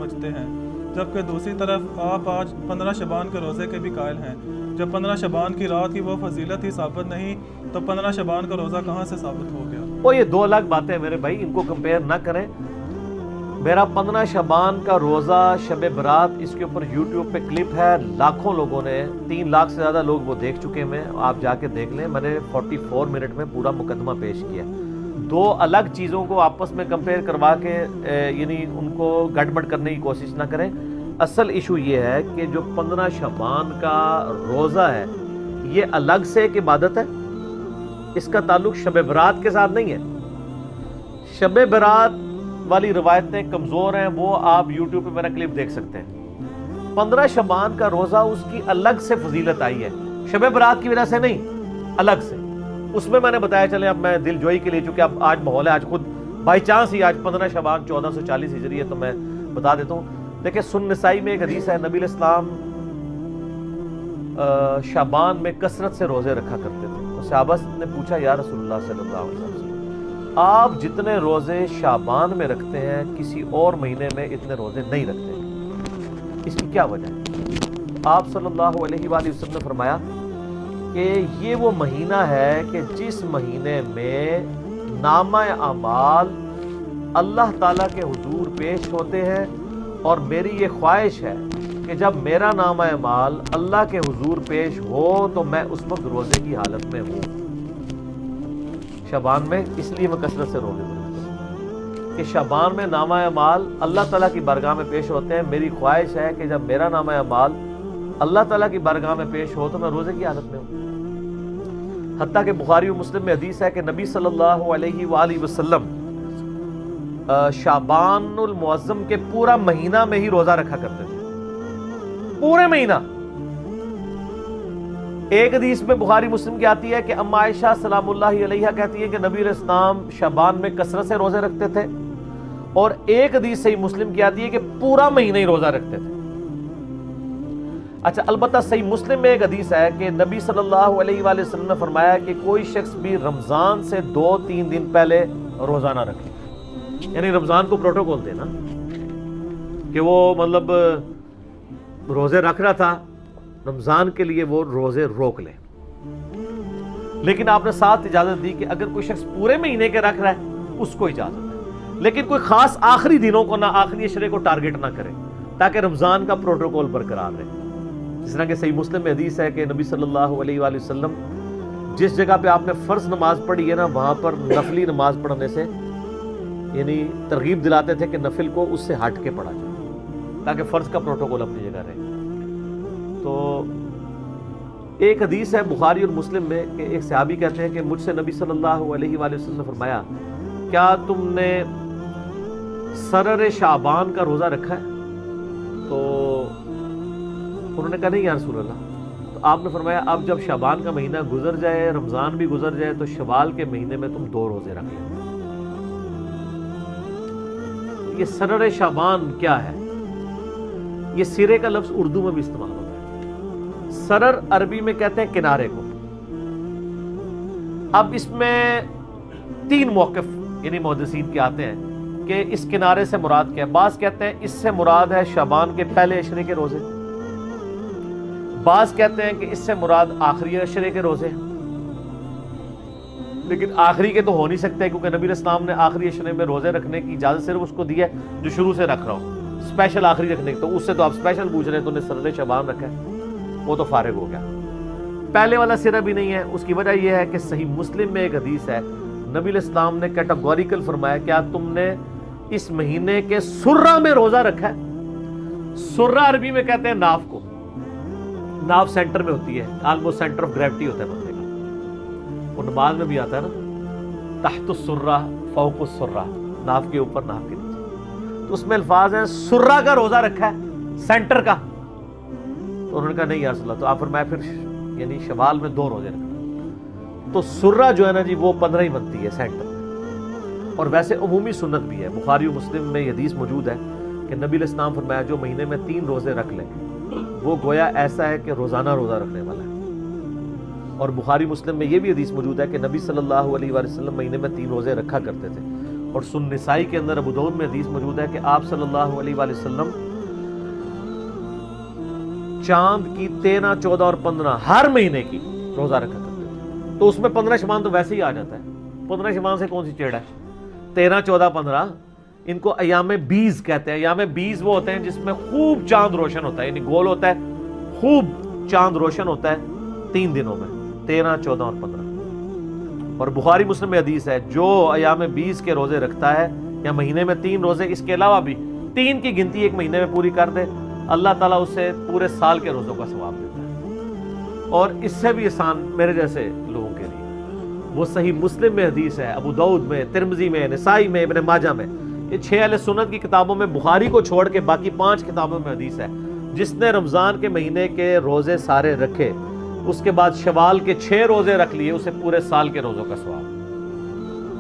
سمجھتے ہیں، جبکہ دوسری طرف آپ آج 15 شعبان کے روزے کے بھی قائل ہیں۔ جب 15 شعبان کی رات کی وہ فضیلت ہی ثابت نہیں تو 15 شعبان کا روزہ کہاں سے ثابت ہو گیا؟ وہ یہ دو الگ باتیں ہیں میرے بھائی، ان کو کمپیئر نہ کریں۔ میرا 15 شعبان کا روزہ شب برات، اس کے اوپر یوٹیوب پہ کلپ ہے، لاکھوں لوگوں نے، 3 لاکھ سے زیادہ لوگ وہ دیکھ چکے ہیں، آپ جا کے دیکھ لیں۔ میں نے 44 منٹ میں پورا مقدمہ پیش کیا۔ دو الگ چیزوں کو آپس میں کمپیئر کروا کے یعنی ان کو گڑبڑ کرنے کی کوشش نہ کریں۔ اصل ایشو یہ ہے کہ جو 15 شعبان کا روزہ ہے یہ الگ سے ایک عبادت ہے، اس کا تعلق شب برات کے ساتھ نہیں ہے۔ شب برات والی روایتیں کمزور ہیں، وہ آپ یوٹیوب پہ میرا کلپ دیکھ سکتے ہیں۔ 15 شعبان کا روزہ اس کی الگ سے فضیلت آئی ہے، شب برات کی وجہ سے نہیں، الگ سے۔ اس میں نے بتایا، چلیں اب میں دل جوئی کے لیے، چونکہ اب آج ماحول ہے، آج خود بائی چانس ہی آج 15 شعبان 1440 ہجری ہے، تو میں بتا دیتا ہوں۔ دیکھیں سنن نسائی میں ایک حدیث ہے، نبی علیہ السلام شعبان میں کثرت سے روزے رکھا کرتے تھے۔ تو صحابہ نے پوچھا، یا رسول اللہ صلی اللہ علیہ وسلم، آپ جتنے روزے شعبان میں رکھتے ہیں کسی اور مہینے میں اتنے روزے نہیں رکھتے، اس کی کیا وجہ ہے؟ آپ صلی اللہ علیہ وآلہ وسلم نے فرمایا کہ یہ وہ مہینہ ہے کہ جس مہینے میں نامہ اعمال اللہ تعالیٰ کے حضور پیش ہوتے ہیں، اور میری یہ خواہش ہے کہ جب میرا نامہ اعمال اللہ کے حضور پیش ہو تو میں اس وقت روزے کی حالت میں ہوں۔ شعبان میں اس لیے میں کثرت سے روزے رکھتا ہوں کہ شعبان میں نامہ اعمال اللہ تعالیٰ کی بارگاہ میں پیش ہوتے ہیں۔ میری خواہش ہے کہ جب میرا نامہ اعمال اللہ تعالیٰ کی بارگاہ میں پیش ہو تو میں روزے کی حالت میں ہوں۔ حتیٰ کہ بخاری و مسلم میں حدیث ہے کہ نبی صلی اللہ علیہ وآلہ وسلم شعبان المعظم کے پورا مہینہ میں ہی روزہ رکھا کرتے تھے، پورے مہینہ۔ ایک حدیث میں بخاری مسلم کی آتی ہے کہ اما عائشہ سلام اللہ علیہا کہتی ہے کہ نبی علیہ السلام شعبان میں کثرت سے روزے رکھتے تھے، اور ایک حدیث صحیح مسلم کی آتی ہے کہ پورا مہینہ ہی روزہ رکھتے تھے۔ اچھا، البتہ صحیح مسلم میں ایک حدیث ہے کہ نبی صلی اللہ علیہ وآلہ وسلم نے فرمایا کہ کوئی شخص بھی رمضان سے 2-3 دن پہلے روزہ نہ رکھے، یعنی رمضان کو پروٹوکول دے نا کہ وہ مطلب روزے رکھ رہا تھا، رمضان کے لیے وہ روزے روک لے، لیکن آپ نے ساتھ اجازت دی کہ اگر کوئی شخص پورے مہینے کے رکھ رہا ہے اس کو اجازت ہے، لیکن کوئی خاص آخری دنوں کو نہ، آخری عشرے کو ٹارگٹ نہ کرے تاکہ رمضان کا پروٹوکول برقرار رہے۔ جس طرح کہ صحیح مسلم میں حدیث ہے کہ نبی صلی اللہ علیہ وآلہ وسلم جس جگہ پہ آپ نے فرض نماز پڑھی ہے نا، وہاں پر نفلی نماز پڑھنے سے یعنی ترغیب دلاتے تھے کہ نفل کو اس سے ہٹ کے پڑھا جائے تاکہ فرض کا پروٹوکول اپنی جگہ رہے۔ تو ایک حدیث ہے بخاری اور مسلم میں کہ ایک صحابی کہتے ہیں کہ مجھ سے نبی صلی اللہ علیہ وآلہ وسلم نے فرمایا، کیا تم نے سرر شعبان کا روزہ رکھا ہے؟ تو انہوں نے کہا نہیں یا رسول اللہ۔ تو آپ نے فرمایا اب جب شعبان کا مہینہ گزر جائے، رمضان بھی گزر جائے، تو شوال کے مہینے میں تم 2 روزے رکھ لیں۔ یہ سرر شعبان کیا ہے؟ یہ سرے کا لفظ اردو میں بھی استعمال ہوتا ہے، سرر عربی میں کہتے ہیں کنارے کو۔ اب اس میں 3 موقف یعنی محدثین کے آتے ہیں کہ اس کنارے سے مراد کیا ہے۔ بعض کہتے ہیں اس سے مراد ہے شعبان کے پہلے عشرے کے روزے، بعض کہتے ہیں کہ اس سے مراد آخری عشرے کے روزے، لیکن آخری کے تو ہو نہیں سکتے کیونکہ نبی علیہ السلام نے آخری عشرے میں روزے رکھنے کی اجازت صرف اس کو دی ہے جو شروع سے رکھ رہا ہوں، اسپیشل آخری رکھنے کی، تو اس سے تو آپ اسپیشل پوچھ رہے ہیں، تو نے سرر شعبان رکھا ہے، وہ تو فارغ ہو گیا۔ پہلے والا سرہ بھی نہیں ہے، اس کی وجہ یہ ہے کہ صحیح مسلم میں ایک حدیث ہے، نبی علیہ السلام نے کیٹاگوریکل فرمایا، کیا تم نے اس مہینے کے سرہ میں روزہ رکھا ہے؟ سرہ عربی میں کہتے ہیں ناف کو، ناف سینٹر میں ہوتی ہے، آلموسٹ سینٹر آف گریوٹی ہوتا ہے بندے کا، اور نماز میں بھی آتا ہے نا، تحت السرہ فوق السرہ، ناف کے اوپر ناف کے نیچے، تو اس میں الفاظ ہیں سرہ کا روزہ رکھا ہے سینٹر کا۔ تو انہوں نے کہا نہیں یا رسول اللہ، تو آپ فرمایا پھر یعنی شوال میں 2 روزے رکھنا۔ تو سرہ جو ہے نا جی وہ 15 ہی بنتی ہے سینٹر، اور ویسے عمومی سنت بھی ہے، بخاری و مسلم میں یہ حدیث موجود ہے کہ نبی علیہ السلام فرمایا جو مہینے میں 3 روزے رکھ لے وہ گویا ایسا ہے کہ روزانہ روزہ رکھنے والا ہے۔ اور بخاری مسلم میں یہ بھی حدیث موجود ہے کہ نبی صلی اللہ علیہ وسلم مہینے میں 3 روزے رکھا کرتے تھے، اور سنن نسائی کے اندر ابو داؤد میں حدیث موجود ہے کہ آپ صلی اللہ علیہ وآلہ وسلم چاند کی 13، 14 اور 15 ہر مہینے کی روزہ رکھا کرتے تھے. تو اس میں 15 شبان تو ویسے ہی آ جاتا ہے. 15 شبان سے کون سی چیڑ ہے؟ 13، 14، 15 ان کو ایام بیز کہتے ہیں. ایام بیز وہ ہوتے ہیں جس میں خوب چاند روشن ہوتا ہے، یعنی گول ہوتا ہے، خوب چاند روشن ہوتا ہے 3 دنوں میں، 13، 14 اور 15. اور بخاری مسلم میں حدیث ہے جو ایام 20 کے روزے رکھتا ہے یا مہینے میں 3 روزے اس کے علاوہ بھی 3 کی گنتی ایک مہینے میں پوری کر دے، اللہ تعالیٰ اسے پورے سال کے روزوں کا ثواب دیتا ہے. اور اس سے بھی آسان میرے جیسے لوگوں کے لیے وہ صحیح مسلم میں حدیث ہے، ابو داؤد میں، ترمذی میں، نسائی میں، ابن ماجہ میں، یہ 6 اہل سنت کی کتابوں میں بخاری کو چھوڑ کے باقی 5 کتابوں میں حدیث ہے جس نے رمضان کے مہینے کے روزے سارے رکھے، اس کے بعد شوال کے 6 روزے رکھ لیے، اسے پورے سال کے روزوں کا ثواب.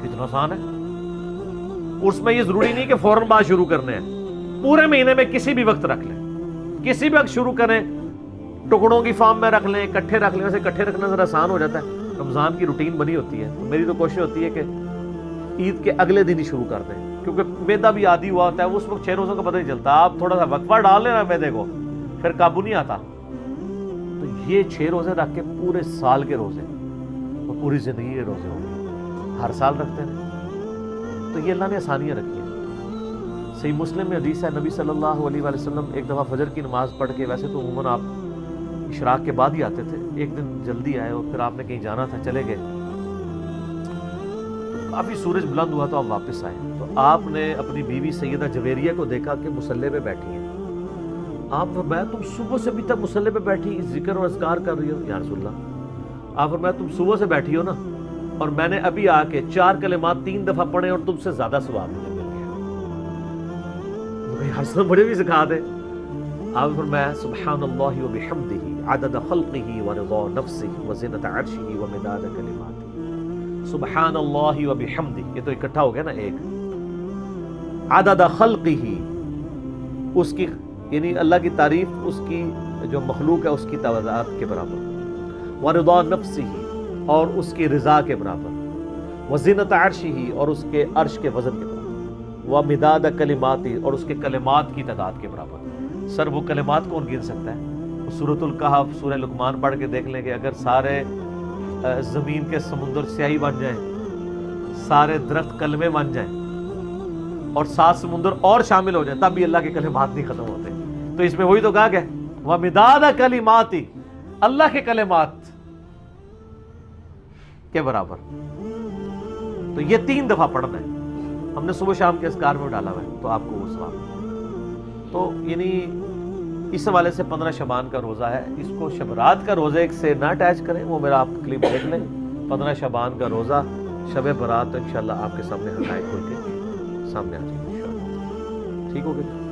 کتنا آسان ہے. اس میں یہ ضروری نہیں کہ فوراً بعد شروع کرنے ہیں، پورے مہینے میں کسی بھی وقت رکھ لیں، کسی بھی وقت شروع کریں، ٹکڑوں کی فارم میں رکھ لیں، اکٹھے رکھ لیں. ویسے اکٹھے رکھنا ذرا آسان ہو جاتا ہے، رمضان کی روٹین بنی ہوتی ہے. تو میری تو کوشش ہوتی ہے کہ عید کے اگلے دن ہی شروع کر دیں، کیونکہ میدا بھی عادی ہوا ہوتا ہے، اس وقت 6 روزوں کا پتہ نہیں چلتا. آپ تھوڑا سا وقفہ ڈال لینا میدے کو، پھر قابو نہیں آتا. تو یہ 6 روزے رکھ کے پورے سال کے روزے اور پوری زندگی کے روزے ہوں گے، ہر سال رکھتے ہیں. تو یہ اللہ نے آسانیاں رکھی ہیں. صحیح مسلم میں حدیث ہے، نبی صلی اللہ علیہ وآلہ وسلم ایک دفعہ فجر کی نماز پڑھ کے، ویسے تو عموماً آپ اشراق کے بعد ہی آتے تھے، ایک دن جلدی آئے اور پھر آپ نے کہیں جانا تھا، چلے گئے، کافی سورج بلند ہوا تو آپ واپس آئے. تو آپ نے اپنی بیوی سیدہ جویریہ کو دیکھا کہ مصلی پہ بیٹھی ہیں. آپ فرمایا تم صبح سے ابھی تک مصلی پہ بیٹھی ذکر اور اذکار کر رہی ہو؟ یا رسول اللہ. آپ فرمایا تم صبح سے بیٹھی ہو نا، اور میں نے ابھی آ کے 4 کلمات 3 دفعہ پڑھے اور تم سے زیادہ ثواب مجھے مل گیا. ہر سب بڑے بھی سکھا دے. آپ فرمایا سبحان اللہ وبحمدہ عدد خلقہ ورضا نفسہ وزنۃ عرشہ ومداد کلماتہ. سبحان اللہ وبحمدہ، یہ تو اکٹھا ہو گیا نا ایک. عدد خلقہ، اس کی یعنی اللہ کی تعریف اس کی جو مخلوق ہے اس کی تعداد کے برابر، ورضا نفسہ اور اس کی رضا کے برابر، وزنۃ عرشہ اور اس کے عرش کے وزن کے برابر، ومداد کلماتہ اور اس کے کلمات کی تعداد کے برابر. سر وہ کلمات کون گن سکتا ہے؟ سورۃ الکہف، سورہ لقمان پڑھ کے دیکھ لیں کہ اگر سارے زمین کے سمندر سیاہی بن جائیں، سارے درخت کلمے بن جائیں اور 7 سمندر اور شامل ہو جائیں، تب بھی اللہ کے کلمات نہیں ختم ہوتے. تو اس میں وہی تو کہا کہ وَمِدَادَ کَلِمَاتِ، اللہ کے کلمات کے برابر. تو یہ 3 دفعہ پڑھنا ہے. ہم نے صبح شام کے اذکار میں ڈالا ہوا ہے، تو آپ کو وہ ثواب. تو یعنی اس حوالے سے 15 شعبان کا روزہ ہے. اس کو شب رات کا روزے سے نہ اٹیچ کریں، وہ میرا آپ کلپ دیکھ لیں. 15 شعبان کا روزہ شب برات انشاءاللہ آپ کے سامنے حقائق کھل کے سامنے آ جائیں گے. ٹھیک ہو گیا؟